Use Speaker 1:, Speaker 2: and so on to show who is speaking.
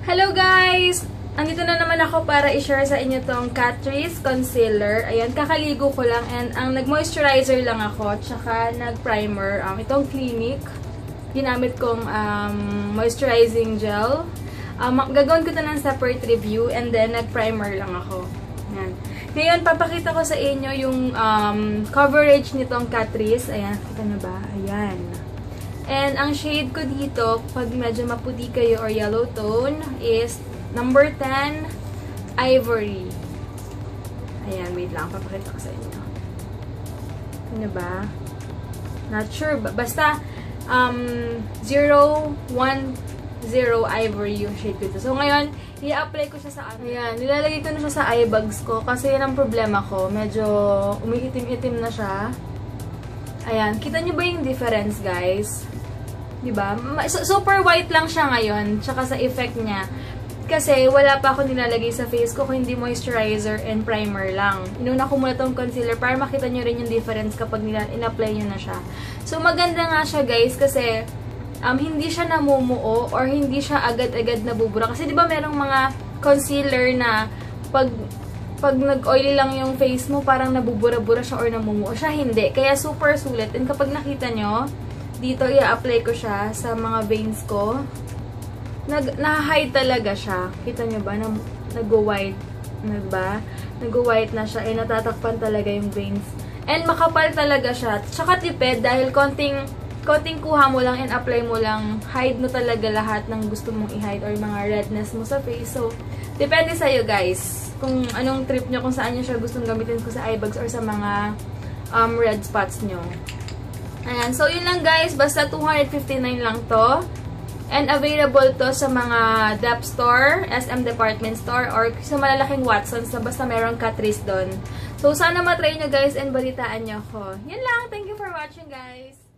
Speaker 1: Hello guys! Andito na naman ako para i-share sa inyo tong Catrice Concealer. Ayan, kakaligo ko lang and ang nag-moisturizer lang ako tsaka nag-primer. Itong Clinique. Ginamit kong moisturizing gel. Gagawin ko ito ng separate review and then nag-primer lang ako. Ayan. Ngayon, papakita ko sa inyo yung coverage nitong Catrice. Ayan, kita nyo ba? Ayan. And ang shade ko dito, pag medyo maputi kayo or yellow tone, is number 10, Ivory. Ayan, wait lang. Papakita ko sa inyo. Ano ba? Not sure. Basta, 010 Ivory yung shade ko dito. So, ngayon, i-apply ko siya sa ano. Ayan, nilalagay ko na siya sa eye bags ko kasi yan ang problema ko. Medyo umiitim-itim na siya. Ayan, kita nyo ba yung difference, guys? Diba? Super white lang siya ngayon, tsaka sa effect niya. Kasi wala pa ako nilalagay sa face ko kung hindi moisturizer and primer lang. Inuna ko muna tong concealer para makita nyo rin yung difference kapag in-apply nyo na siya. So, maganda nga siya, guys, kasi hindi siya namumuo or hindi siya agad-agad nabubura. Kasi diba merong mga concealer na pag nag-oily lang yung face mo, parang nabubura-bura siya or namumuo siya. Hindi. Kaya super sulit. And kapag nakita nyo, dito i-apply ko siya sa mga veins ko. Na-hide talaga siya. Kita nyo ba? Nag-white. Diba? Nag-white na siya. Natatakpan talaga yung veins. And makapal talaga siya. Tsaka tipid dahil konting kuha mo lang and apply mo lang. Hide mo talaga lahat ng gusto mong i-hide or mga redness mo sa face. So, depende sa'yo guys. Kung anong trip nyo, kung saan nyo siya gustong gamitin ko sa eye bags or sa mga red spots nyo. Ayan. So, yun lang guys. Basta 259 lang to. And available to sa mga Dep Store, SM Department Store, or sa malalaking Watsons na basta merong Catrice doon. So, sana matry nyo guys and balitaan nyo ako. Yun lang. Thank you for watching guys.